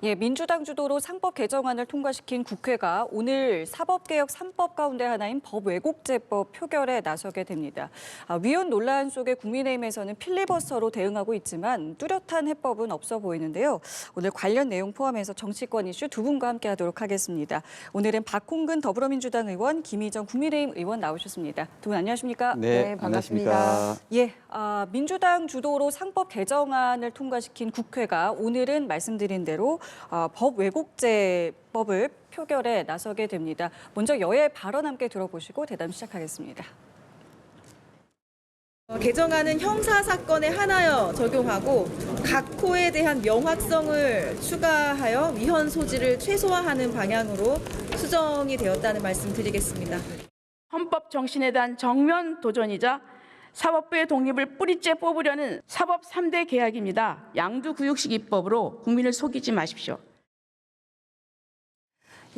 예, 민주당 주도로 상법 개정안을 통과시킨 국회가 오늘 사법개혁 3법 가운데 하나인 법왜곡제법 표결에 나서게 됩니다. 위헌 논란 속에 국민의힘에서는 필리버스터로 대응하고 있지만 뚜렷한 해법은 없어 보이는데요. 오늘 관련 내용 포함해서 정치권 이슈 두 분과 함께하도록 하겠습니다. 오늘은 박홍근 더불어민주당 의원, 김희정 국민의힘 의원 나오셨습니다. 두 분 안녕하십니까? 네, 반갑습니다. 예, 민주당 주도로 상법 개정안을 통과시킨 국회가 오늘은 말씀드린 대로 법왜곡제법을 표결에 나서게 됩니다. 먼저 여야 발언 함께 들어보시고 대담 시작하겠습니다. 개정안은 형사사건에 한하여 적용하고 각 코에 대한 명확성을 추가하여 위헌 소지를 최소화하는 방향으로 수정이 되었다는 말씀 드리겠습니다. 헌법 정신에 대한 정면 도전이자 사법부의 독립을 뿌리째 뽑으려는 사법 3대 개혁입니다. 양두구육식 입법으로 국민을 속이지 마십시오.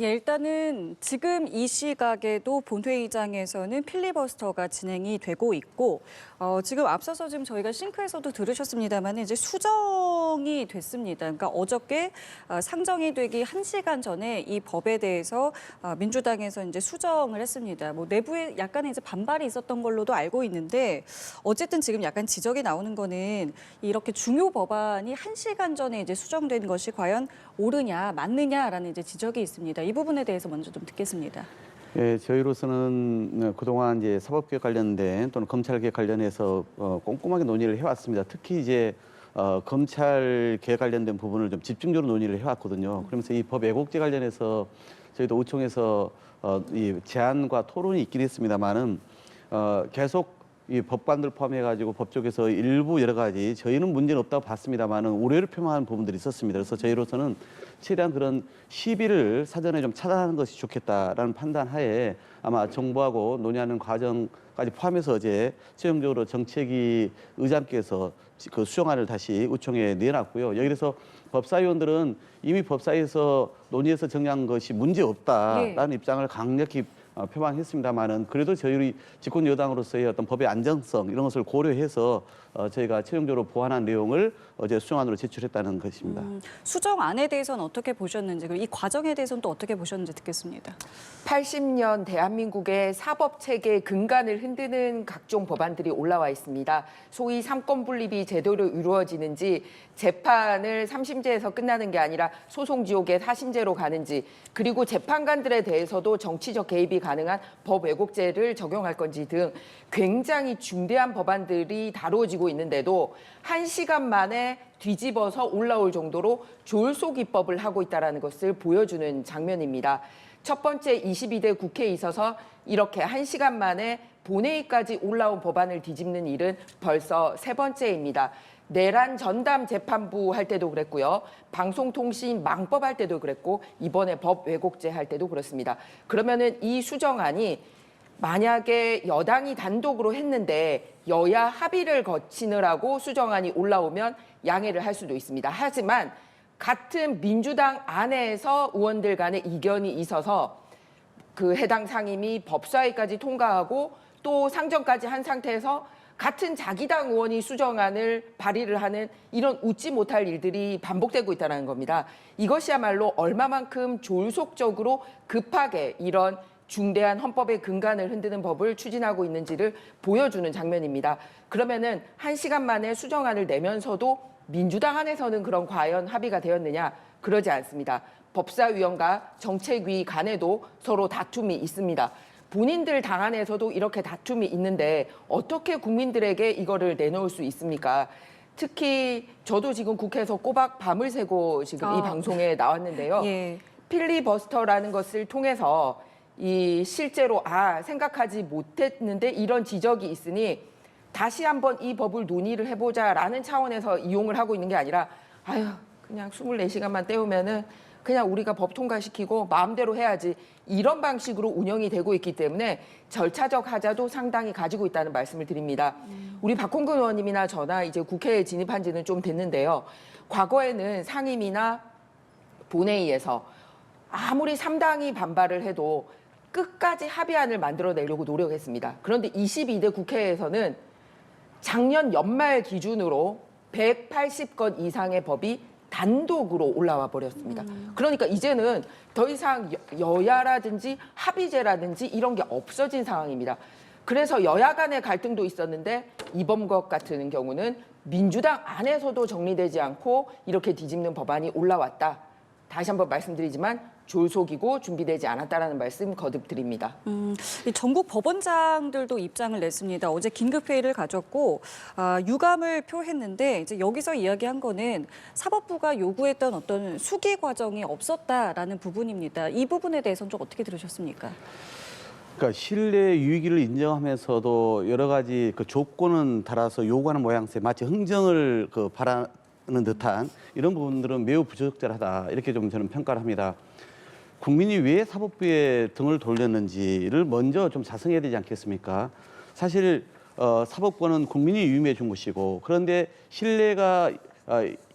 예, 일단은 지금 이 시각에도 본회의장에서는 필리버스터가 진행이 되고 있고 지금 앞서서 지금 저희가 싱크에서도 들으셨습니다만 이제 수정이 됐습니다. 그러니까 어저께 상정이 되기 1시간 전에 이 법에 대해서 민주당에서 이제 수정을 했습니다. 뭐 내부에 약간의 이제 반발이 있었던 걸로도 알고 있는데 어쨌든 지금 약간 지적이 나오는 거는 이렇게 중요 법안이 1시간 전에 이제 수정된 것이 과연 옳으냐 맞느냐라는 이제 지적이 있습니다. 이 부분에 대해서 먼저 좀 듣겠습니다. 예, 저희로서는 그동안 이제 사법개혁 관련된 또는 검찰개혁 관련해서 꼼꼼하게 논의를 해왔습니다. 특히 이제 검찰 개혁 관련된 부분을 좀 집중적으로 논의를 해왔거든요. 그러면서 이 법 왜곡죄 관련해서 저희도 의총에서 이 제안과 토론이 있긴 했습니다만은 계속 이 법관들 포함해가지고 법 쪽에서 일부 여러 가지 저희는 문제는 없다고 봤습니다만은 우려를 표명한 부분들이 있었습니다. 그래서 저희로서는 최대한 그런 시비를 사전에 좀 차단하는 것이 좋겠다라는 판단 하에 아마 정부하고 논의하는 과정까지 포함해서 어제 최종적으로 정책위 의장께서 그 수정안을 다시 의총에 내놨고요. 여기서 법사위원들은 이미 법사위에서 논의해서 정리한 것이 문제 없다라는 입장을 강력히 표방했습니다만은 그래도 저희 집권 여당으로서의 어떤 법의 안정성 이런 것을 고려해서 저희가 최종적으로 보완한 내용을 어제 수정안으로 제출했다는 것입니다. 수정안에 대해서는 어떻게 보셨는지 그리고 이 과정에 대해서는 또 어떻게 보셨는지 듣겠습니다. 80년 대한민국의 사법체계 근간을 흔드는 각종 법안들이 올라와 있습니다. 소위 삼권 분립이 제대로 이루어지는지 재판을 3심제에서 끝나는 게 아니라 소송지옥의 4심제로 가는지 그리고 재판관들에 대해서도 정치적 개입이 가능한 법 왜곡죄를 적용할 건지 등 굉장히 중대한 법안들이 다루어지고 있는데도 1시간 만에 뒤집어서 올라올 정도로 졸속 입법을 하고 있다는 것을 보여주는 장면입니다. 첫 번째 22대 국회에 있어서 이렇게 1시간 만에 본회의까지 올라온 법안을 뒤집는 일은 벌써 3번째입니다. 내란 전담 재판부 할 때도 그랬고요. 방송통신 망법 할 때도 그랬고 이번에 법 왜곡죄 할 때도 그렇습니다. 그러면은 이 수정안이 만약에 여당이 단독으로 했는데 여야 합의를 거치느라고 수정안이 올라오면 양해를 할 수도 있습니다. 하지만 같은 민주당 안에서 의원들 간의 이견이 있어서 그 해당 상임위 법사위까지 통과하고 또 상정까지 한 상태에서 같은 자기 당 의원이 수정안을 발의를 하는 이런 웃지 못할 일들이 반복되고 있다는 겁니다. 이것이야말로 얼마만큼 졸속적으로 급하게 이런 중대한 헌법의 근간을 흔드는 법을 추진하고 있는지를 보여주는 장면입니다. 그러면은 1시간 만에 수정안을 내면서도 민주당 안에서는 그런 과연 합의가 되었느냐? 그러지 않습니다. 법사위원과 정책위 간에도 서로 다툼이 있습니다. 본인들 당 안에서도 이렇게 다툼이 있는데 어떻게 국민들에게 이거를 내놓을 수 있습니까? 특히 저도 지금 국회에서 꼬박 밤을 새고 지금 이 방송에 나왔는데요. 예. 필리버스터라는 것을 통해서 이 실제로 생각하지 못했는데 이런 지적이 있으니 다시 한번 이 법을 논의를 해보자라는 차원에서 이용을 하고 있는 게 아니라 그냥 24시간만 때우면은 그냥 우리가 법 통과시키고 마음대로 해야지 이런 방식으로 운영이 되고 있기 때문에 절차적 하자도 상당히 가지고 있다는 말씀을 드립니다. 우리 박홍근 의원님이나 저나 이제 국회에 진입한 지는 좀 됐는데요. 과거에는 상임위나 본회의에서 아무리 3당이 반발을 해도 끝까지 합의안을 만들어내려고 노력했습니다. 그런데 22대 국회에서는 작년 연말 기준으로 180건 이상의 법이 단독으로 올라와 버렸습니다. 그러니까 이제는 더 이상 여야라든지 합의제라든지 이런 게 없어진 상황입니다. 그래서 여야 간의 갈등도 있었는데 이번 것 같은 경우는 민주당 안에서도 정리되지 않고 이렇게 뒤집는 법안이 올라왔다. 다시 한번 말씀드리지만 졸속이고 준비되지 않았다라는 말씀 거듭 드립니다. 이 전국 법원장들도 입장을 냈습니다. 어제 긴급회의를 가졌고 유감을 표했는데 이제 여기서 이야기한 거는 사법부가 요구했던 어떤 수기 과정이 없었다라는 부분입니다. 이 부분에 대해서는 좀 어떻게 들으셨습니까? 그러니까 신뢰 유의기를 인정하면서도 여러 가지 그 조건은 달아서 요구하는 모양새 마치 흥정을 바라는 듯한 이런 부분들은 매우 부적절하다 이렇게 좀 저는 평가를 합니다. 국민이 왜 사법부에 등을 돌렸는지를 먼저 좀 자성해야 되지 않겠습니까? 사실 사법부는 국민이 유임해 준 것이고 그런데 신뢰가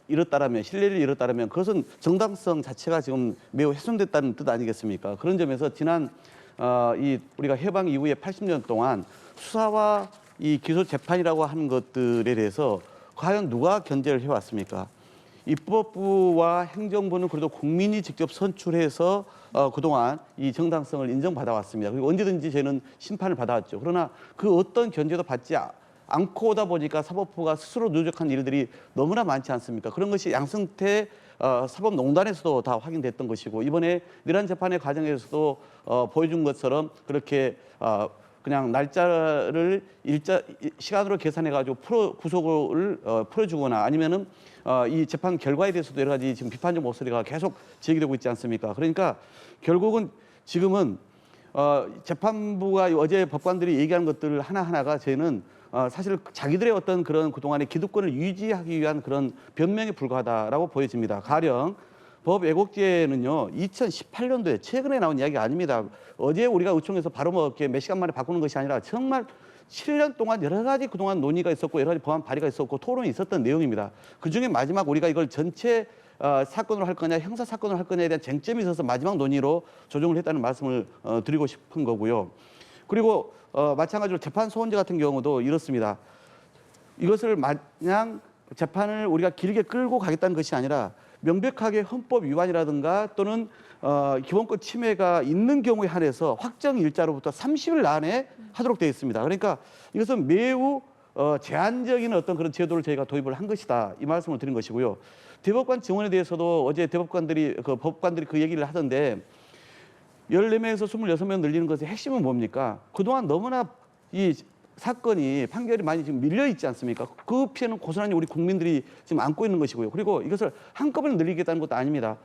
신뢰를 잃었다면 그것은 정당성 자체가 지금 매우 훼손됐다는 뜻 아니겠습니까? 그런 점에서 지난 우리가 해방 이후에 80년 동안 수사와 이 기소 재판이라고 하는 것들에 대해서 과연 누가 견제를 해왔습니까? 입법부와 행정부는 그래도 국민이 직접 선출해서 그동안 이 정당성을 인정받아왔습니다. 그리고 언제든지 저희는 심판을 받아왔죠. 그러나 그 어떤 견제도 받지 않고 오다 보니까 사법부가 스스로 누적한 일들이 너무나 많지 않습니까? 그런 것이 양승태 사법농단에서도 다 확인됐던 것이고 이번에 내란 재판의 과정에서도 보여준 것처럼 그렇게 그냥 날짜를 시간으로 계산해가지고 구속을 풀어주거나 아니면은 이 재판 결과에 대해서도 여러 가지 지금 비판적 목소리가 계속 제기되고 있지 않습니까? 그러니까 결국은 지금은 재판부가 어제 법관들이 얘기한 것들 하나하나가 저희는 사실 자기들의 어떤 그런 그동안의 기득권을 유지하기 위한 그런 변명에 불과하다라고 보여집니다. 가령 법 왜곡죄는요 2018년도에 최근에 나온 이야기가 아닙니다. 어제 우리가 의총에서 바로 이렇게 몇 시간 만에 바꾸는 것이 아니라 정말 7년 동안 여러 가지 그동안 논의가 있었고 여러 가지 법안 발의가 있었고 토론이 있었던 내용입니다. 그중에 마지막 우리가 이걸 전체 사건으로 할 거냐 형사 사건으로 할 거냐에 대한 쟁점이 있어서 마지막 논의로 조정을 했다는 말씀을 드리고 싶은 거고요. 그리고 마찬가지로 재판 소원제 같은 경우도 이렇습니다. 이것을 마냥 재판을 우리가 길게 끌고 가겠다는 것이 아니라 명백하게 헌법 위반이라든가 또는 기본권 침해가 있는 경우에 한해서 확정 일자로부터 30일 안에 하도록 되어 있습니다. 그러니까 이것은 매우 제한적인 어떤 그런 제도를 저희가 도입을 한 것이다. 이 말씀을 드린 것이고요. 대법관 증언에 대해서도 어제 법관들이 그 얘기를 하던데 14명에서 26명 늘리는 것의 핵심은 뭡니까? 그동안 너무나 이 사건이 판결이 많이 지금 밀려 있지 않습니까? 그 피해는 고스란히 우리 국민들이 지금 안고 있는 것이고요. 그리고 이것을 한꺼번에 늘리겠다는 것도 아닙니다.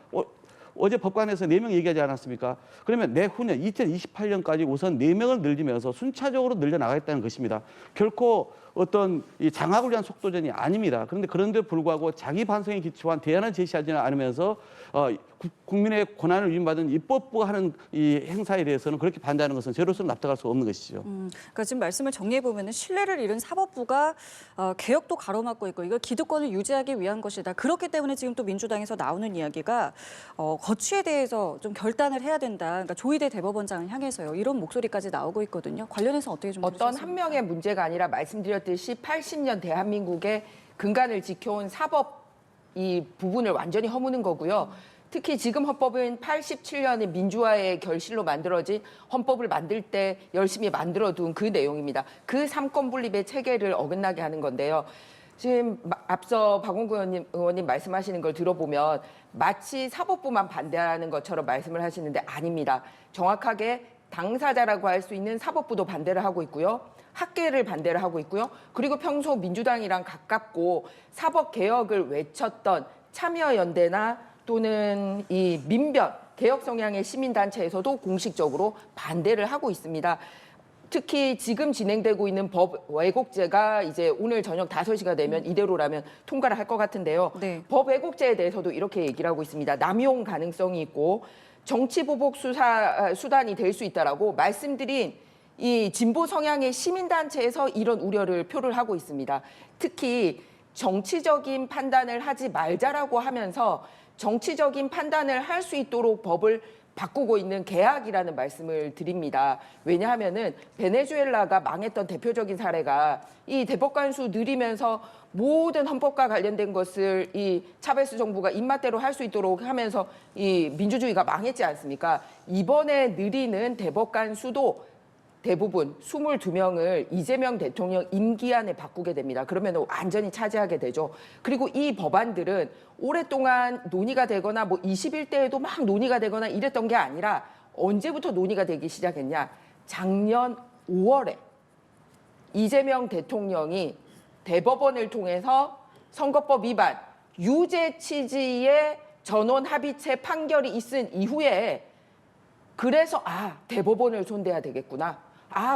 어제 법관에서 4명 얘기하지 않았습니까? 그러면 내후년 2028년까지 우선 4명을 늘리면서 순차적으로 늘려나가겠다는 것입니다. 결코 어떤 이 장악을 위한 속도전이 아닙니다. 그런데 불구하고 자기 반성에 기초한 대안을 제시하지는 않으면서 국민의 권한을 위임받은 입법부가 하는 이 행사에 대해서는 그렇게 반대하는 것은 저로서는 납득할 수 없는 것이죠. 그러니까 지금 말씀을 정리해 보면은 신뢰를 잃은 사법부가 개혁도 가로막고 있고 이걸 기득권을 유지하기 위한 것이다. 그렇기 때문에 지금 또 민주당에서 나오는 이야기가 거취에 대해서 좀 결단을 해야 된다. 그러니까 조희대 대법원장을 향해서요. 이런 목소리까지 나오고 있거든요. 관련해서 어떻게 좀 어떤 들으셨습니까? 한 명의 문제가 아니라 말씀드렸듯이 80년 대한민국의 근간을 지켜온 사법 이 부분을 완전히 허무는 거고요. 특히 지금 헌법은 87년에 민주화의 결실로 만들어진 헌법을 만들 때 열심히 만들어둔 그 내용입니다. 그 삼권 분립의 체계를 어긋나게 하는 건데요. 지금 앞서 박원구 의원님 말씀하시는 걸 들어보면 마치 사법부만 반대하는 것처럼 말씀을 하시는데 아닙니다. 정확하게 당사자라고 할 수 있는 사법부도 반대를 하고 있고요. 학계를 반대를 하고 있고요. 그리고 평소 민주당이랑 가깝고 사법개혁을 외쳤던 참여연대나 또는 이 민변, 개혁 성향의 시민단체에서도 공식적으로 반대를 하고 있습니다. 특히 지금 진행되고 있는 법 왜곡죄가 이제 오늘 저녁 5시가 되면 이대로라면 통과를 할 것 같은데요. 네. 법 왜곡죄에 대해서도 이렇게 얘기를 하고 있습니다. 남용 가능성이 있고 정치보복 수단이 될 수 있다라고 말씀드린 이 진보 성향의 시민단체에서 이런 우려를 표를 하고 있습니다. 특히 정치적인 판단을 하지 말자라고 하면서 정치적인 판단을 할 수 있도록 법을 바꾸고 있는 계약이라는 말씀을 드립니다. 왜냐하면은 베네수엘라가 망했던 대표적인 사례가 이 대법관수 늘리면서 모든 헌법과 관련된 것을 이 차베스 정부가 입맛대로 할 수 있도록 하면서 이 민주주의가 망했지 않습니까? 이번에 늘리는 대법관 수도 대부분 22명을 이재명 대통령 임기 안에 바꾸게 됩니다. 그러면 완전히 차지하게 되죠. 그리고 이 법안들은 오랫동안 논의가 되거나 뭐 21대에도 막 논의가 되거나 이랬던 게 아니라 언제부터 논의가 되기 시작했냐? 작년 5월에 이재명 대통령이 대법원을 통해서 선거법 위반, 유죄 취지의 전원 합의체 판결이 있은 이후에 그래서 대법원을 손대야 되겠구나.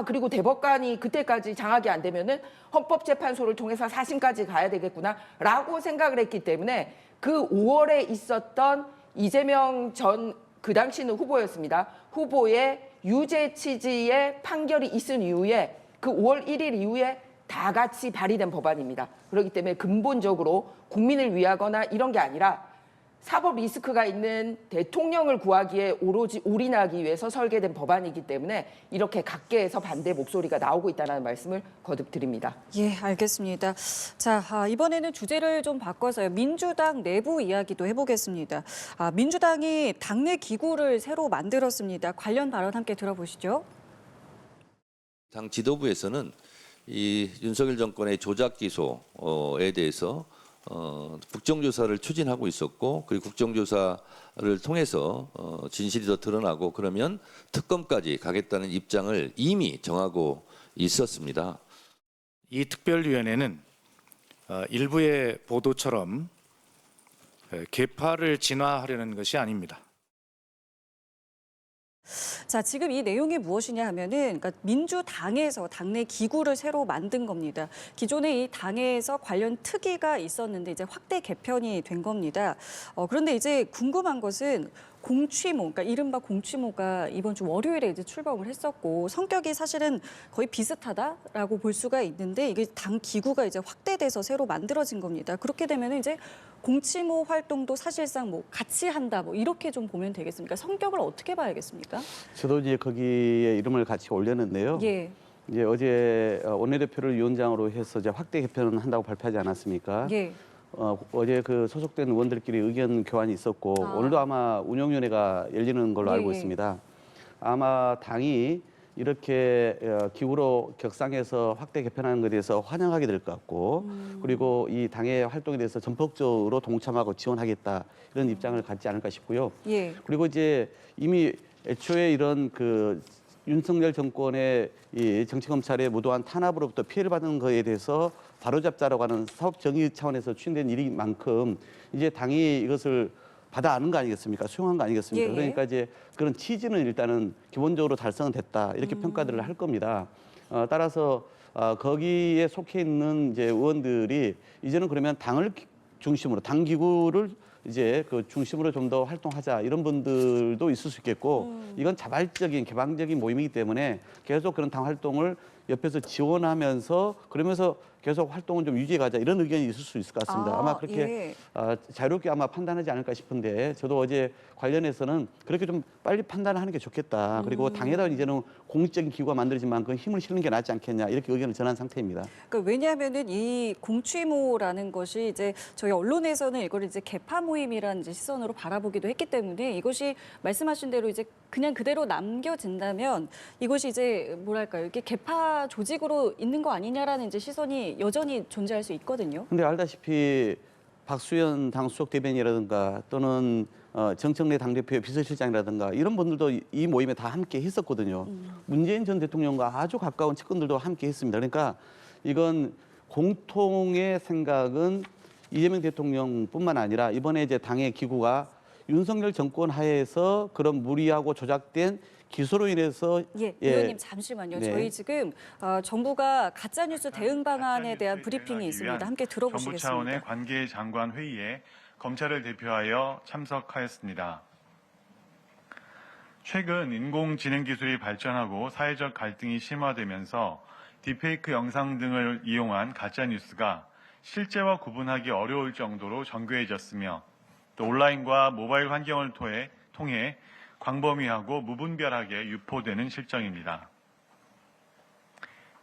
그리고 대법관이 그때까지 장악이 안 되면은 헌법재판소를 통해서 사심까지 가야 되겠구나라고 생각을 했기 때문에 그 5월에 있었던 이재명 전 그 당시는 후보였습니다. 후보의 유죄 취지의 판결이 있은 이후에 그 5월 1일 이후에 다 같이 발의된 법안입니다. 그렇기 때문에 근본적으로 국민을 위하거나 이런 게 아니라 사법 리스크가 있는 대통령을 구하기에 오로지 올인하기 위해서 설계된 법안이기 때문에 이렇게 각계에서 반대 목소리가 나오고 있다는 말씀을 거듭 드립니다. 예, 알겠습니다. 자, 이번에는 주제를 좀 바꿔서요. 민주당 내부 이야기도 해보겠습니다. 민주당이 당내 기구를 새로 만들었습니다. 관련 발언 함께 들어보시죠. 당 지도부에서는 이 윤석열 정권의 조작 기소에 대해서 국정조사를 추진하고 있었고, 그리고 국정조사를 통해서 진실이 더 드러나고 그러면 특검까지 가겠다는 입장을 이미 정하고 있었습니다. 이 특별위원회는 일부의 보도처럼 개파를 진화하려는 것이 아닙니다. 자, 지금 이 내용이 무엇이냐 하면은, 그러니까 민주당에서 당내 기구를 새로 만든 겁니다. 기존에 이 당에서 관련 특위가 있었는데 이제 확대 개편이 된 겁니다. 그런데 이제 궁금한 것은 공취모, 그러니까 이른바 공취모가 이번 주 월요일에 이제 출범을 했었고 성격이 사실은 거의 비슷하다라고 볼 수가 있는데 이게 당 기구가 이제 확대돼서 새로 만들어진 겁니다. 그렇게 되면 이제 공취모 활동도 사실상 뭐 같이 한다, 뭐 이렇게 좀 보면 되겠습니까? 성격을 어떻게 봐야겠습니까? 저도 이제 거기에 이름을 같이 올렸는데요. 예. 이제 어제 원내대표를 위원장으로 해서 이제 확대 개편을 한다고 발표하지 않았습니까? 예. 어제 그 소속된 의원들끼리 의견 교환이 있었고 오늘도 아마 운영위원회가 열리는 걸로 알고 예. 있습니다. 아마 당이 이렇게 기구로 격상해서 확대 개편하는 것에 대해서 환영하게 될 것 같고 그리고 이 당의 활동에 대해서 전폭적으로 동참하고 지원하겠다 이런 입장을 갖지 않을까 싶고요. 예. 그리고 이제 이미 애초에 이런 그 윤석열 정권의 이 정치검찰의 무도한 탄압으로부터 피해를 받은 것에 대해서 바로잡자라고 하는 사법 정의 차원에서 추진된 일인 만큼 이제 당이 이것을 받아 안은 거 아니겠습니까? 수용한 거 아니겠습니까? 예. 그러니까 이제 그런 취지는 일단은 기본적으로 달성은 됐다 이렇게 평가들을 할 겁니다. 따라서 거기에 속해 있는 이제 의원들이 이제는 그러면 당을 중심으로 당 기구를 이제 그 중심으로 좀 더 활동하자 이런 분들도 있을 수 있겠고 이건 자발적인 개방적인 모임이기 때문에 계속 그런 당 활동을 옆에서 지원하면서 그러면서 계속 활동을 좀 유지해 가자 이런 의견이 있을 수 있을 것 같습니다. 아마 그렇게 예. 자유롭게 아마 판단하지 않을까 싶은데 저도 어제 관련해서는 그렇게 좀 빨리 판단하는 게 좋겠다. 그리고 당에다 이제는 공식적인 기구가 만들어진 만큼 힘을 실는 게 낫지 않겠냐 이렇게 의견을 전한 상태입니다. 그러니까 왜냐하면은 이 공취모라는 것이 이제 저희 언론에서는 이걸 이제 개파 모임이라는 이제 시선으로 바라보기도 했기 때문에 이것이 말씀하신 대로 이제 그냥 그대로 남겨진다면 이것이 이제 뭐랄까요, 이게 개파 조직으로 있는 거 아니냐라는 이제 시선이 여전히 존재할 수 있거든요. 근데 알다시피 박수현 당 수석 대변인이라든가 또는 정청래 당대표의 비서실장이라든가 이런 분들도 이 모임에 다 함께 했었거든요. 문재인 전 대통령과 아주 가까운 측근들도 함께 했습니다. 그러니까 이건 공통의 생각은 이재명 대통령뿐만 아니라 이번에 이제 당의 기구가 윤석열 정권 하에서 그런 무리하고 조작된 기소로 인해서 의원님 잠시만요. 네. 저희 지금 정부가 가짜뉴스 대응 방안에 대한 브리핑이 있습니다. 함께 들어보시겠습니다. 정부 차원의 관계 장관 회의에 검찰을 대표하여 참석하였습니다. 최근 인공지능 기술이 발전하고 사회적 갈등이 심화되면서 딥페이크 영상 등을 이용한 가짜뉴스가 실제와 구분하기 어려울 정도로 정교해졌으며 또 온라인과 모바일 환경을 통해 광범위하고 무분별하게 유포되는 실정입니다.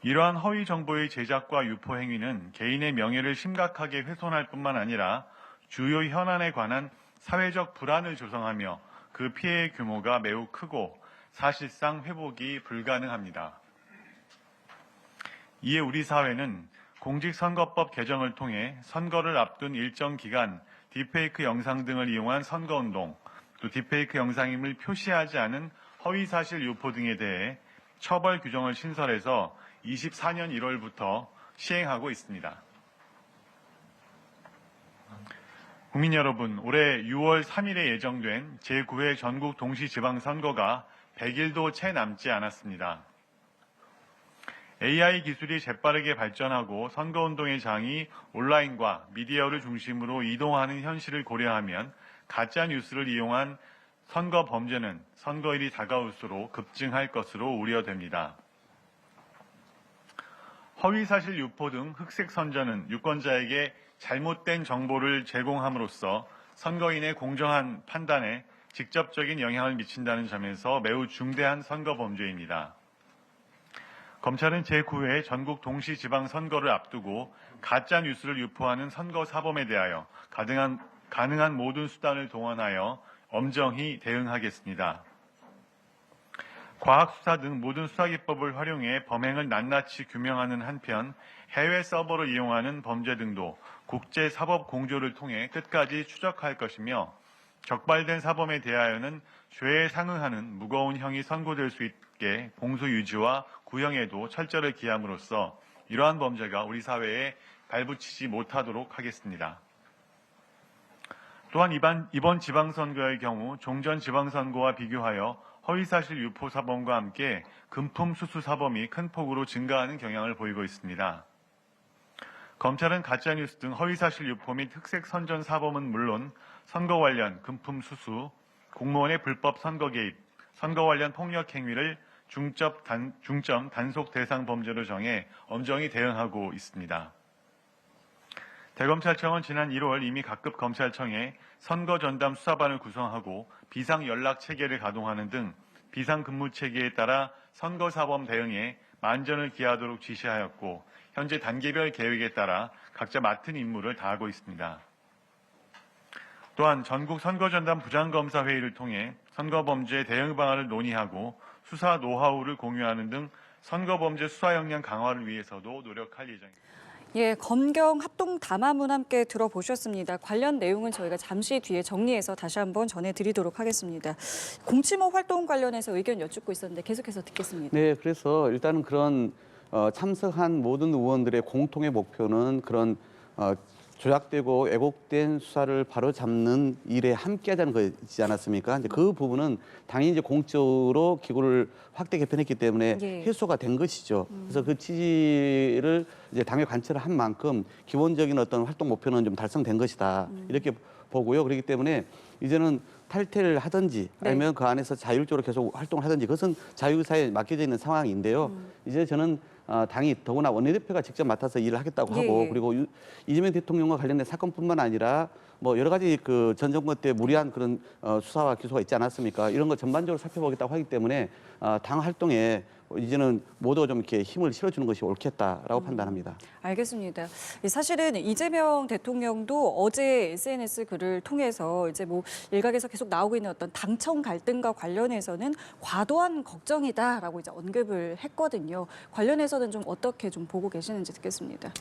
이러한 허위 정보의 제작과 유포 행위는 개인의 명예를 심각하게 훼손할 뿐만 아니라 주요 현안에 관한 사회적 불안을 조성하며 그 피해의 규모가 매우 크고 사실상 회복이 불가능합니다. 이에 우리 사회는 공직선거법 개정을 통해 선거를 앞둔 일정 기간 딥페이크 영상 등을 이용한 선거운동, 또 딥페이크 영상임을 표시하지 않은 허위사실 유포 등에 대해 처벌 규정을 신설해서 24년 1월부터 시행하고 있습니다. 국민 여러분, 올해 6월 3일에 예정된 제9회 전국 동시지방선거가 100일도 채 남지 않았습니다. AI 기술이 재빠르게 발전하고 선거운동의 장이 온라인과 미디어를 중심으로 이동하는 현실을 고려하면 가짜 뉴스를 이용한 선거 범죄는 선거일이 다가올수록 급증할 것으로 우려됩니다. 허위사실 유포 등 흑색 선전은 유권자에게 잘못된 정보를 제공함으로써 선거인의 공정한 판단에 직접적인 영향을 미친다는 점에서 매우 중대한 선거 범죄입니다. 검찰은 제9회 전국 동시지방선거를 앞두고 가짜 뉴스를 유포하는 선거 사범에 대하여 가능한 모든 수단을 동원하여 엄정히 대응하겠습니다. 과학수사 등 모든 수사기법을 활용해 범행을 낱낱이 규명하는 한편 해외 서버를 이용하는 범죄 등도 국제사법 공조를 통해 끝까지 추적할 것이며 적발된 사범에 대하여는 죄에 상응하는 무거운 형이 선고될 수 있게 공소 유지와 구형에도 철저를 기함으로써 이러한 범죄가 우리 사회에 발붙이지 못하도록 하겠습니다. 또한 이번 지방선거의 경우 종전 지방선거와 비교하여 허위사실 유포 사범과 함께 금품 수수 사범이 큰 폭으로 증가하는 경향을 보이고 있습니다. 검찰은 가짜뉴스 등 허위사실 유포 및 흑색 선전 사범은 물론 선거 관련 금품 수수, 공무원의 불법 선거 개입, 선거 관련 폭력 행위를 중점 단속 대상 범죄로 정해 엄정히 대응하고 있습니다. 대검찰청은 지난 1월 이미 각급 검찰청에 선거전담 수사반을 구성하고 비상연락체계를 가동하는 등 비상근무체계에 따라 선거사범 대응에 만전을 기하도록 지시하였고 현재 단계별 계획에 따라 각자 맡은 임무를 다하고 있습니다. 또한 전국 선거전담 부장검사회의를 통해 선거범죄 대응 방안을 논의하고 수사 노하우를 공유하는 등 선거범죄 수사 역량 강화를 위해서도 노력할 예정입니다. 예, 검경 합동 담화문 함께 들어보셨습니다. 관련 내용은 저희가 잠시 뒤에 정리해서 다시 한번 전해드리도록 하겠습니다. 공치모 활동 관련해서 의견 여쭙고 있었는데 계속해서 듣겠습니다. 네, 그래서 일단은 그런 참석한 모든 의원들의 공통의 목표는 그런 조작되고 왜곡된 수사를 바로잡는 일에 함께하자는 것이지 않았습니까? 이제 그 부분은 당연히 이제 공적으로 기구를 확대 개편했기 때문에 예. 해소가 된 것이죠. 그래서 그 취지를 이제 당의 관철을 한 만큼 기본적인 어떤 활동 목표는 좀 달성된 것이다. 이렇게 보고요. 그렇기 때문에 이제는 탈퇴를 하든지 아니면 그 안에서 자율적으로 계속 활동을 하든지 그것은 자유의사에 맡겨져 있는 상황인데요. 이제 저는 당이 더구나 원내대표가 직접 맡아서 일을 하겠다고 하고 그리고 이재명 대통령과 관련된 사건뿐만 아니라 뭐 여러 가지 그 전 정권 때 무리한 그런 수사와 기소가 있지 않았습니까? 이런 거 전반적으로 살펴보겠다고 하기 때문에 당 활동에 이제는 모두 좀 이렇게 힘을 실어주는 것이 옳겠다라고 판단합니다. 알겠습니다. 사실은 이재명 대통령도 어제 SNS 글을 통해서 이제 뭐 일각에서 계속 나오고 있는 어떤 당청 갈등과 관련해서는 과도한 걱정이다라고 이제 언급을 했거든요. 관련해서는 좀 어떻게 좀 보고 계시는지 듣겠습니다.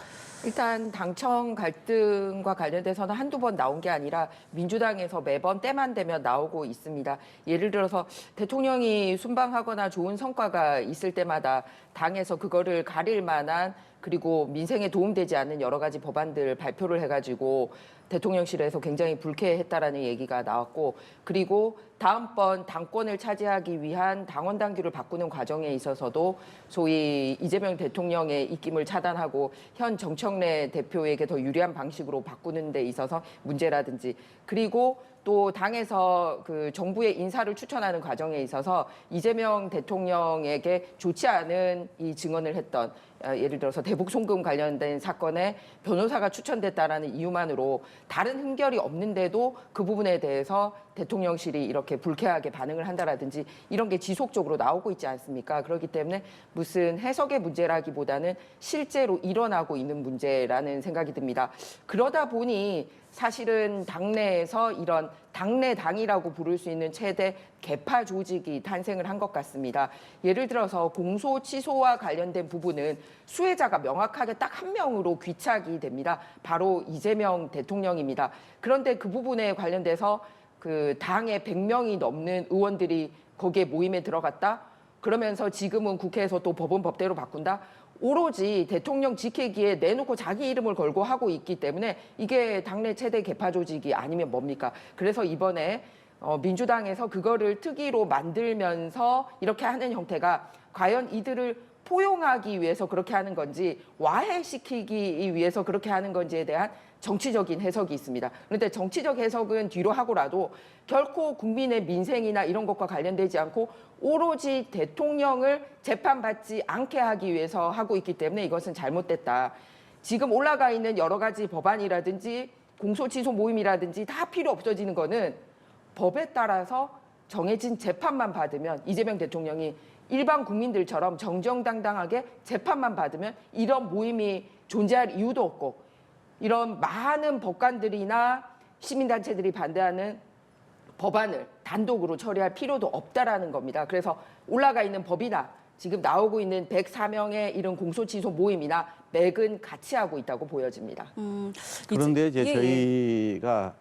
일단 당청 갈등과 관련돼서는 한두 번 나온 게 아니라 민주당에서 매번 때만 되면 나오고 있습니다. 예를 들어서 대통령이 순방하거나 좋은 성과가 있을 때마다 당에서 그거를 가릴 만한 그리고 민생에 도움되지 않는 여러 가지 법안들 발표를 해가지고 대통령실에서 굉장히 불쾌했다라는 얘기가 나왔고 그리고 다음번 당권을 차지하기 위한 당원 당규를 바꾸는 과정에 있어서도 소위 이재명 대통령의 입김을 차단하고 현 정청래 대표에게 더 유리한 방식으로 바꾸는 데 있어서 문제라든지 그리고 또 당에서 그 정부의 인사를 추천하는 과정에 있어서 이재명 대통령에게 좋지 않은 이 증언을 했던 예를 들어서 대북 송금 관련된 사건에 변호사가 추천됐다라는 이유만으로 다른 흠결이 없는데도 그 부분에 대해서 대통령실이 이렇게 불쾌하게 반응을 한다라든지 이런 게 지속적으로 나오고 있지 않습니까? 그렇기 때문에 무슨 해석의 문제라기보다는 실제로 일어나고 있는 문제라는 생각이 듭니다. 그러다 보니 사실은 당내에서 이런 당내당이라고 부를 수 있는 최대 계파 조직이 탄생을 한 것 같습니다. 예를 들어서 공소 취소와 관련된 부분은 수혜자가 명확하게 딱 한 명으로 귀착이 됩니다. 바로 이재명 대통령입니다. 그런데 그 부분에 관련돼서 그 당에 100명이 넘는 의원들이 거기에 모임에 들어갔다? 그러면서 지금은 국회에서 또 법은 법대로 바꾼다? 오로지 대통령 지키기에 내놓고 자기 이름을 걸고 하고 있기 때문에 이게 당내 최대 계파 조직이 아니면 뭡니까? 그래서 이번에 민주당에서 그거를 특위로 만들면서 이렇게 하는 형태가 과연 이들을 포용하기 위해서 그렇게 하는 건지 와해시키기 위해서 그렇게 하는 건지에 대한 정치적인 해석이 있습니다. 그런데 정치적 해석은 뒤로 하고라도 결코 국민의 민생이나 이런 것과 관련되지 않고 오로지 대통령을 재판받지 않게 하기 위해서 하고 있기 때문에 이것은 잘못됐다. 지금 올라가 있는 여러 가지 법안이라든지 공소취소 모임이라든지 다 필요 없어지는 거는 법에 따라서 정해진 재판만 받으면 이재명 대통령이 일반 국민들처럼 정정당당하게 재판만 받으면 이런 모임이 존재할 이유도 없고 이런 많은 법관들이나 시민단체들이 반대하는 법안을 단독으로 처리할 필요도 없다라는 겁니다. 그래서 올라가 있는 법이나 지금 나오고 있는 104명의 이런 공소취소 모임이나 맥은 같이 하고 있다고 보여집니다. 그런데 이제 예. 저희가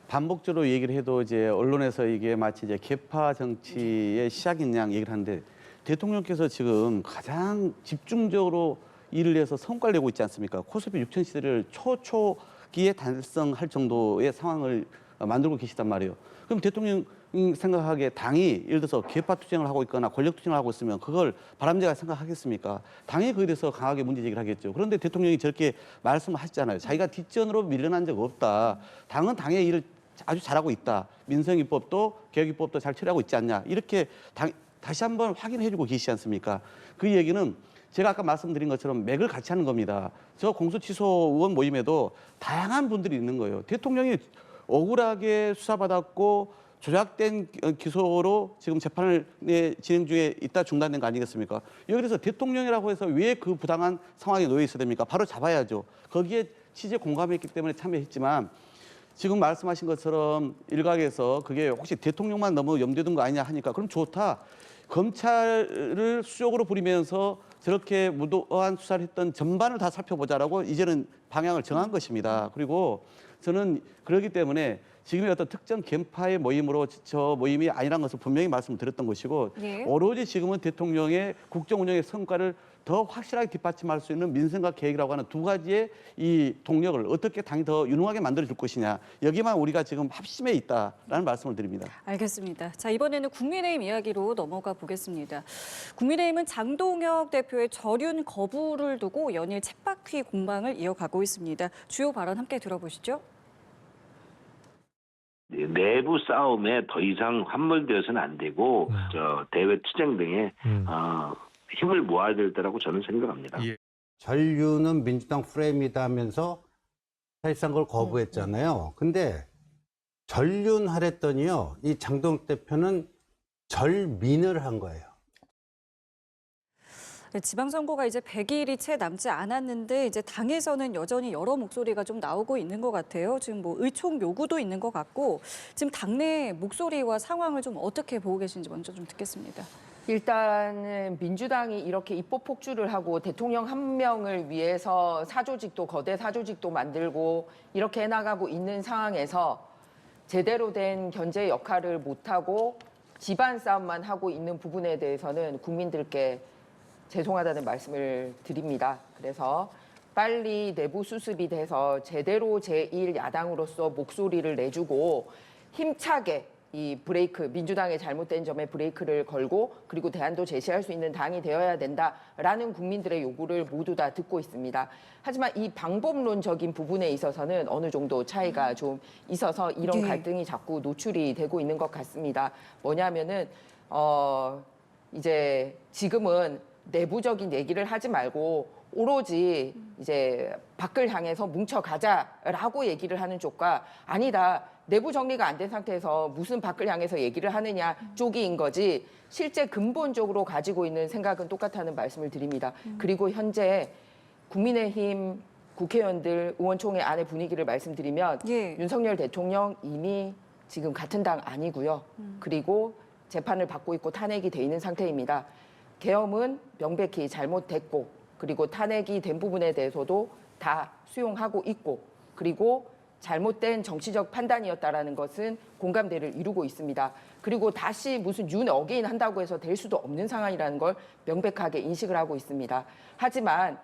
반복적으로 얘기를 해도 이제 언론에서 이게 마치 이제 계파 정치의 시작인 양 얘기를 하는데 대통령께서 지금 가장 집중적으로 일을 해서 성과를 내고 있지 않습니까? 코스피 6천 시대를 초기에 달성할 정도의 상황을 만들고 계시단 말이에요. 그럼 대통령 생각하기에 당이 예를 들어서 계파 투쟁을 하고 있거나 권력 투쟁을 하고 있으면 그걸 바람직하게 생각하겠습니까? 당이 그에 대해서 강하게 문제 제기를 하겠죠. 그런데 대통령이 저렇게 말씀하셨잖아요. 자기가 뒷전으로 밀려난 적 없다. 당은 당의 일을 아주 잘하고 있다. 민생입법도 개혁입법도 잘 처리하고 있지 않냐. 이렇게 다시 한번 확인해주고 계시지 않습니까? 그 얘기는 제가 아까 말씀드린 것처럼 맥을 같이 하는 겁니다. 저 공소취소 의원 모임에도 다양한 분들이 있는 거예요. 대통령이 억울하게 수사받았고 조작된 기소로 지금 재판을 진행 중에 있다 중단된 거 아니겠습니까? 여기서 대통령이라고 해서 왜 그 부당한 상황에 놓여 있어야 됩니까? 바로 잡아야죠. 거기에 취재 공감했기 때문에 참여했지만 지금 말씀하신 것처럼 일각에서 그게 혹시 대통령만 너무 염두에 둔 거 아니냐 하니까 그럼 좋다. 검찰을 수적으로 부리면서 저렇게 무도한 수사를 했던 전반을 다 살펴보자라고 이제는 방향을 정한 것입니다. 그리고 저는 그렇기 때문에 지금의 어떤 특정 계파의 모임으로 저 모임이 아니라는 것을 분명히 말씀드렸던 것이고 예. 오로지 지금은 대통령의 국정 운영의 성과를 더 확실하게 뒷받침할 수 있는 민생과 계획이라고 하는 두 가지의 이 동력을 어떻게 당이 더 유능하게 만들어줄 것이냐. 여기만 우리가 지금 합심해 있다라는 말씀을 드립니다. 알겠습니다. 자, 이번에는 국민의힘 이야기로 넘어가 보겠습니다. 국민의힘은 장동혁 대표의 절윤 거부를 두고 연일 쳇바퀴 공방을 이어가고 있습니다. 주요 발언 함께 들어보시죠. 내부 싸움에 더 이상 함몰되어서는 안 되고 대외 투쟁 등에 힘을 모아야 될 때라고 저는 생각합니다. 전류는 민주당 프레임이다 하면서 사실상 그걸 거부했잖아요. 근데 전륜하랬더니요, 이 장동혁 대표는 절민을 한 거예요. 네, 지방선거가 이제 100일이 채 남지 않았는데 이제 당에서는 여전히 여러 목소리가 좀 나오고 있는 것 같아요. 지금 뭐 의총 요구도 있는 것 같고 지금 당내 목소리와 상황을 좀 어떻게 보고 계신지 먼저 좀 듣겠습니다. 일단은 민주당이 이렇게 입법 폭주를 하고 대통령 한 명을 위해서 사조직도 거대 사조직도 만들고 이렇게 해나가고 있는 상황에서 제대로 된 견제 역할을 못하고 집안 싸움만 하고 있는 부분에 대해서는 국민들께 죄송하다는 말씀을 드립니다. 그래서 빨리 내부 수습이 돼서 제대로 제1야당으로서 목소리를 내주고 힘차게 이 브레이크, 민주당의 잘못된 점에 브레이크를 걸고 그리고 대안도 제시할 수 있는 당이 되어야 된다라는 국민들의 요구를 모두 다 듣고 있습니다. 하지만 이 방법론적인 부분에 있어서는 어느 정도 차이가 좀 있어서 이런 네. 갈등이 자꾸 노출이 되고 있는 것 같습니다. 뭐냐면은 이제 지금은 내부적인 얘기를 하지 말고 오로지 이제 밖을 향해서 뭉쳐가자라고 얘기를 하는 쪽과 아니다. 내부 정리가 안 된 상태에서 무슨 밖을 향해서 얘기를 하느냐 쪽인 거지 실제 근본적으로 가지고 있는 생각은 똑같다는 말씀을 드립니다. 그리고 현재 국민의힘 국회의원들 의원총회 안의 분위기를 말씀드리면 예. 윤석열 대통령 이미 지금 같은 당 아니고요. 그리고 재판을 받고 있고 탄핵이 돼 있는 상태입니다. 계엄은 명백히 잘못됐고 그리고 탄핵이 된 부분에 대해서도 다 수용하고 있고 그리고 잘못된 정치적 판단이었다라는 것은 공감대를 이루고 있습니다. 그리고 다시 무슨 윤 어게인 한다고 해서 될 수도 없는 상황이라는 걸 명백하게 인식을 하고 있습니다. 하지만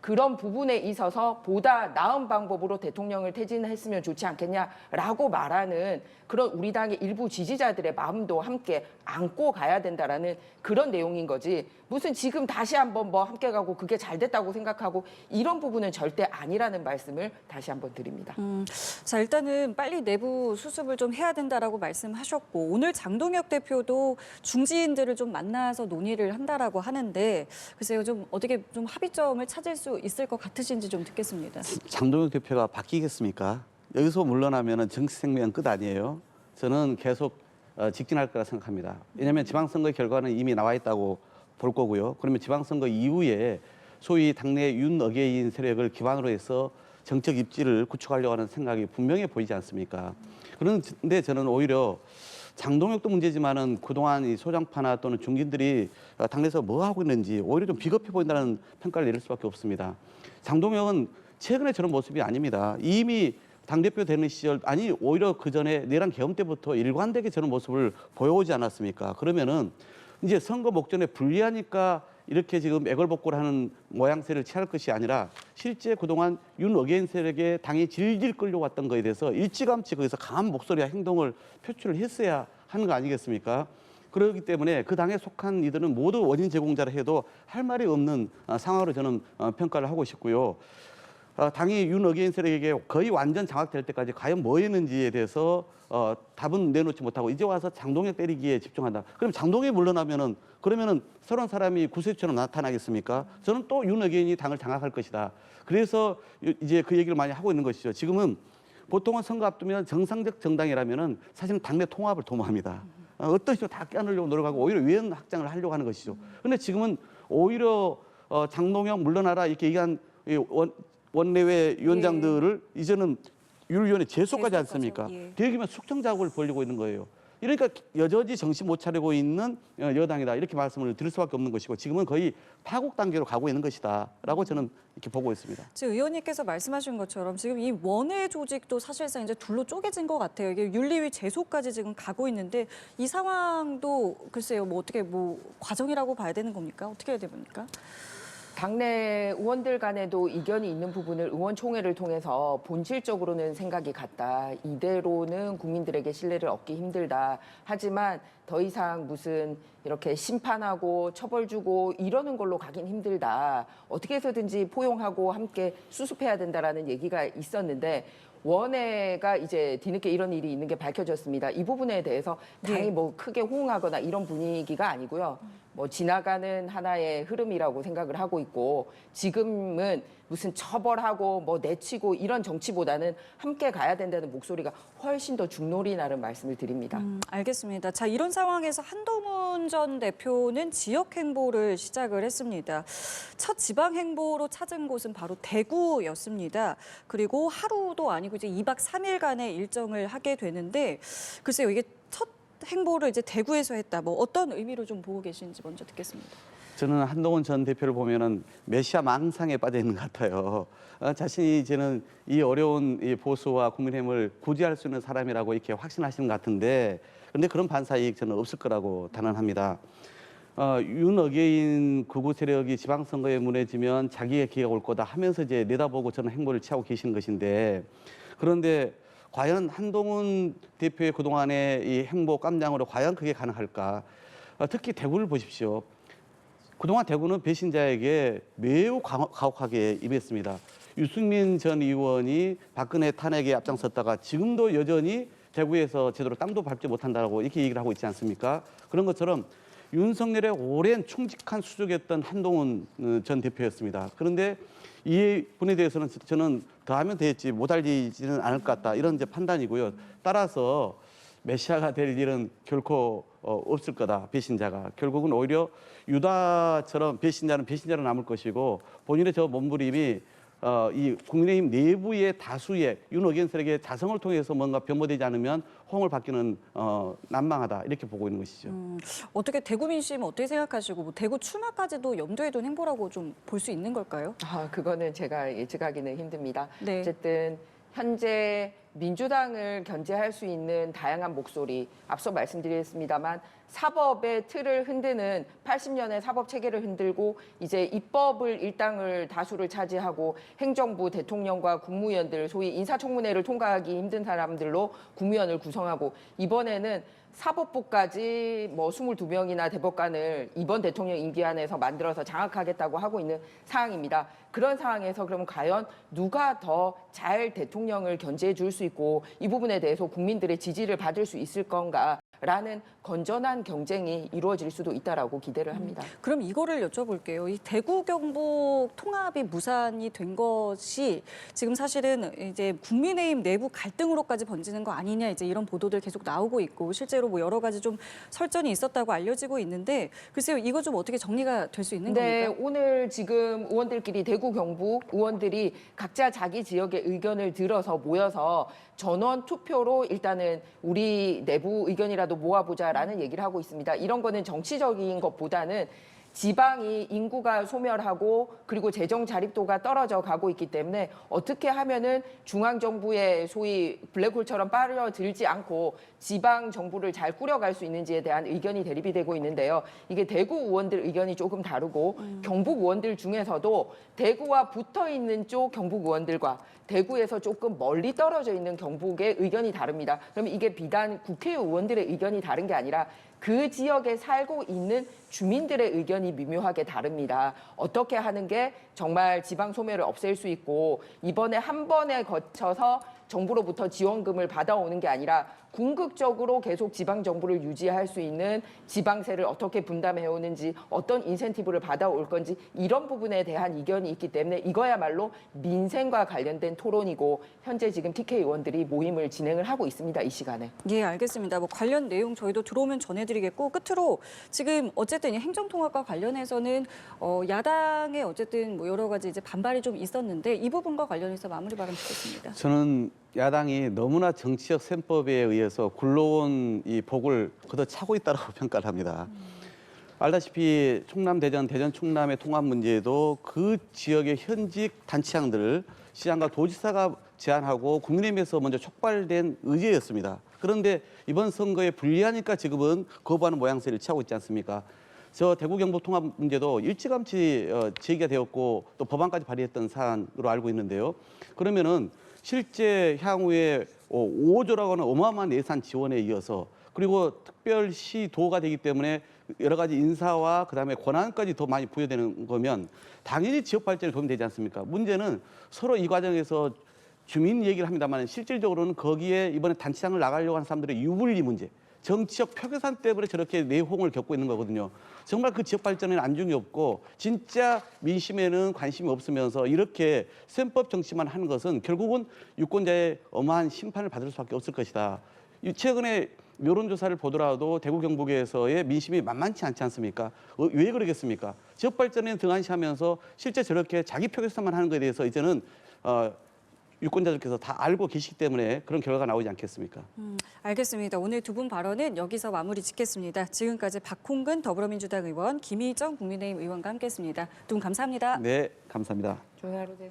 그런 부분에 있어서 보다 나은 방법으로 대통령을 퇴진했으면 좋지 않겠냐라고 말하는 그런 우리 당의 일부 지지자들의 마음도 함께 안고 가야 된다라는 그런 내용인 거지 무슨 지금 다시 한번 뭐 함께 가고 그게 잘 됐다고 생각하고 이런 부분은 절대 아니라는 말씀을 다시 한번 드립니다. 자, 일단은 빨리 내부 수습을 좀 해야 된다라고 말씀하셨고 오늘 장동혁 대표도 중지인들을 좀 만나서 논의를 한다라고 하는데 글쎄요 좀 어떻게 좀 합의점을 찾을 수 있을 것 같으신지 좀 듣겠습니다. 장동혁 대표가 바뀌겠습니까? 여기서 물러나면 정치 생명 끝 아니에요. 저는 계속 직진할 거라 생각합니다. 왜냐하면 지방선거 결과는 이미 나와 있다고 볼 거고요. 그러면 지방선거 이후에 소위 당내 윤어게인 세력을 기반으로 해서 정책 입지를 구축하려고 하는 생각이 분명해 보이지 않습니까? 그런데 저는 오히려 장동혁도 문제지만은 그동안 이 소장파나 또는 중진들이 당내에서 뭐 하고 있는지 오히려 좀 비겁해 보인다는 평가를 내릴 수밖에 없습니다. 장동혁은 최근에 저런 모습이 아닙니다. 이미 당대표 되는 시절, 아니 오히려 그 전에 내란 계엄 때부터 일관되게 저런 모습을 보여오지 않았습니까? 그러면은 이제 선거 목전에 불리하니까 이렇게 지금 애걸복걸 하는 모양새를 취할 것이 아니라 실제 그동안 윤 어게인 세력에 당이 질질 끌려왔던 거에 대해서 일찌감치 거기서 강한 목소리와 행동을 표출을 했어야 하는 거 아니겠습니까? 그렇기 때문에 그 당에 속한 이들은 모두 원인 제공자라 해도 할 말이 없는 상황으로 저는 평가를 하고 싶고요. 당이 윤 어게인 세력에게 거의 완전 장악될 때까지 과연 뭐 했는지에 대해서 답은 내놓지 못하고 이제 와서 장동혁 때리기에 집중한다. 그럼 장동혁이 물러나면은 그러면은 서른 사람이 구세주처럼 나타나겠습니까? 저는 또 윤 어게인이 당을 장악할 것이다. 그래서 이제 그 얘기를 많이 하고 있는 것이죠. 지금은 보통은 선거 앞두면 정상적 정당이라면은 사실은 당내 통합을 도모합니다. 어떤 식으로 다 깨안으려고 노력하고 오히려 위원 확장을 하려고 하는 것이죠. 그런데 지금은 오히려 장동혁 물러나라 이렇게 얘기한 원내외 위원장들을 이제는 윤리위원회 제소까지 않습니까? 예. 되기면 숙청 작업을 벌이고 있는 거예요. 이러니까 여전히 정신 못 차리고 있는 여당이다 이렇게 말씀을 드릴 수밖에 없는 것이고 지금은 거의 파국 단계로 가고 있는 것이다라고 저는 이렇게 보고 있습니다. 지금 의원님께서 말씀하신 것처럼 지금 이 원외 조직도 사실상 이제 둘로 쪼개진 것 같아요. 이게 윤리위 제소까지 지금 가고 있는데 이 상황도 글쎄요 뭐 어떻게 뭐 과정이라고 봐야 되는 겁니까? 어떻게 해야 됩니까? 당내 의원들 간에도 이견이 있는 부분을 의원총회를 통해서 본질적으로는 생각이 같다. 이대로는 국민들에게 신뢰를 얻기 힘들다. 하지만 더 이상 무슨 이렇게 심판하고 처벌 주고 이러는 걸로 가긴 힘들다. 어떻게 해서든지 포용하고 함께 수습해야 된다라는 얘기가 있었는데 원외가 이제 뒤늦게 이런 일이 있는 게 밝혀졌습니다. 이 부분에 대해서 당이 뭐 크게 호응하거나 이런 분위기가 아니고요. 뭐 지나가는 하나의 흐름이라고 생각을 하고 있고 지금은 무슨 처벌하고 뭐 내치고 이런 정치보다는 함께 가야 된다는 목소리가 훨씬 더 중노리라는 말씀을 드립니다. 알겠습니다. 자, 이런 상황에서 한동훈 전 대표는 지역 행보를 시작을 했습니다. 첫 지방 행보로 찾은 곳은 바로 대구였습니다. 그리고 하루도 아니고 이제 2박 3일간의 일정을 하게 되는데 글쎄요, 이게 첫 행보를 이제 대구에서 했다. 뭐 어떤 의미로 좀 보고 계신지 먼저 듣겠습니다. 저는 한동훈 전 대표를 보면은 메시아 망상에 빠져 있는 것 같아요. 자신이 저는 이 어려운 이 보수와 국민의힘을 구제할 수 있는 사람이라고 이렇게 확신하시는 것 같은데, 그런데 그런 반사이익 저는 없을 거라고 단언합니다. 윤 어게인 극우 세력이 지방선거에 무너지면 자기의 기회가 올 거다 하면서 이제 내다보고 저는 행보를 취하고 계신 것인데, 그런데 과연 한동훈 대표의 그동안의 이 행보 깜냥으로 과연 그게 가능할까? 특히 대구를 보십시오. 그동안 대구는 배신자에게 매우 가혹하게 임했습니다. 유승민 전 의원이 박근혜 탄핵에 앞장섰다가 지금도 여전히 대구에서 제대로 땅도 밟지 못한다고 이렇게 얘기를 하고 있지 않습니까? 그런 것처럼 윤석열의 오랜 충직한 수족이었던 한동훈 전 대표였습니다. 그런데 이 분에 대해서는 저는 더하면 되겠지 못할지는 않을 것 같다 이런 이제 판단이고요. 따라서 메시아가 될 일은 결코 없을 거다. 배신자가 결국은 오히려 유다처럼 배신자는 배신자로 남을 것이고 본인의 저 몸부림이 이 국민의힘 내부의 다수의 윤호견 세력의 자성을 통해서 뭔가 변모되지 않으면 호응을 받기는 난망하다 이렇게 보고 있는 것이죠. 어떻게 대구 민심 어떻게 생각하시고 뭐 대구 출마까지도 염두에 둔 행보라고 좀 볼 수 있는 걸까요? 그거는 제가 예측하기는 힘듭니다. 네. 어쨌든 현재 민주당을 견제할 수 있는 다양한 목소리, 앞서 말씀드렸습니다만 사법의 틀을 흔드는 80년의 사법 체계를 흔들고 이제 입법을 일당을 다수를 차지하고 행정부, 대통령과 국무위원들, 소위 인사청문회를 통과하기 힘든 사람들로 국무위원을 구성하고 이번에는 사법부까지 뭐 22명이나 대법관을 이번 대통령 임기 안에서 만들어서 장악하겠다고 하고 있는 상황입니다. 그런 상황에서 그러면 과연 누가 더 잘 대통령을 견제해 줄 수 있고 이 부분에 대해서 국민들의 지지를 받을 수 있을 건가라는 건전한 경쟁이 이루어질 수도 있다라고 기대를 합니다. 그럼 이거를 여쭤볼게요. 이 대구 경북 통합이 무산이 된 것이 지금 사실은 이제 국민의힘 내부 갈등으로까지 번지는 거 아니냐 이제 이런 보도들 계속 나오고 있고 실제로 뭐 여러 가지 좀 설전이 있었다고 알려지고 있는데 글쎄요 이거 좀 어떻게 정리가 될 수 있는 네, 겁니까? 오늘 지금 의원들끼리 대구 경북 의원들이 각자 자기 지역의 의견을 들어서 모여서 전원 투표로 일단은 우리 내부 의견이라도 모아보자라는 얘기를 하고 있습니다. 이런 거는 정치적인 것보다는 지방이 인구가 소멸하고 그리고 재정 자립도가 떨어져 가고 있기 때문에 어떻게 하면은 중앙정부의 소위 블랙홀처럼 빠져들지 않고 지방 정부를 잘 꾸려갈 수 있는지에 대한 의견이 대립이 되고 있는데요. 이게 대구 의원들 의견이 조금 다르고 경북 의원들 중에서도 대구와 붙어 있는 쪽 경북 의원들과 대구에서 조금 멀리 떨어져 있는 경북의 의견이 다릅니다. 그러면 이게 비단 국회의원들의 의견이 다른 게 아니라 그 지역에 살고 있는 주민들의 의견이 미묘하게 다릅니다. 어떻게 하는 게 정말 지방 소멸을 없앨 수 있고 이번에 한 번에 거쳐서 정부로부터 지원금을 받아오는 게 아니라 궁극적으로 계속 지방 정부를 유지할 수 있는 지방세를 어떻게 분담해 오는지 어떤 인센티브를 받아올 건지 이런 부분에 대한 이견이 있기 때문에 이거야말로 민생과 관련된 토론이고 현재 지금 TK 의원들이 모임을 진행을 하고 있습니다. 이 시간에. 예, 알겠습니다. 뭐 관련 내용 저희도 들어오면 전해드리겠고 끝으로 지금 어쨌든 이 행정통합과 관련해서는 야당의 어쨌든 뭐 여러 가지 이제 반발이 좀 있었는데 이 부분과 관련해서 마무리 발언 듣겠습니다. 저는 야당이 너무나 정치적 셈법에 의해서 굴러온 이 복을 걷어차고 있다고 평가를 합니다. 알다시피 충남, 대전 충남의 통합 문제도 그 지역의 현직 단체장들 시장과 도지사가 제안하고 국민의힘에서 먼저 촉발된 의제였습니다. 그런데 이번 선거에 불리하니까 지금은 거부하는 모양새를 취하고 있지 않습니까? 저 대구 경북 통합 문제도 일찌감치 제기가 되었고 또 법안까지 발의했던 사안으로 알고 있는데요. 그러면은 실제 향후에 5조라고 하는 어마어마한 예산 지원에 이어서 그리고 특별시도가 되기 때문에 여러 가지 인사와 그다음에 권한까지 더 많이 부여되는 거면 당연히 지역 발전에 도움이 되지 않습니까? 문제는 서로 이 과정에서 주민 얘기를 합니다만 실질적으로는 거기에 이번에 단체장을 나가려고 하는 사람들의 유불리 문제, 정치적 표계산 때문에 저렇게 내홍을 겪고 있는 거거든요. 정말 그 지역 발전에는 안중이 없고 진짜 민심에는 관심이 없으면서 이렇게 셈법 정치만 하는 것은 결국은 유권자의 엄한 심판을 받을 수밖에 없을 것이다. 최근에 여론조사를 보더라도 대구 경북에서의 민심이 만만치 않지 않습니까? 왜 그러겠습니까? 지역 발전에 등한시하면서 실제 저렇게 자기 표계산만 하는 것에 대해서 이제는 유권자들께서 다 알고 계시기 때문에 그런 결과가 나오지 않겠습니까? 알겠습니다. 오늘 두 분 발언은 여기서 마무리 짓겠습니다. 지금까지 박홍근 더불어민주당 의원, 김희정 국민의힘 의원과 함께했습니다. 두 분 감사합니다. 네, 감사합니다. 좋은 하루 되세요.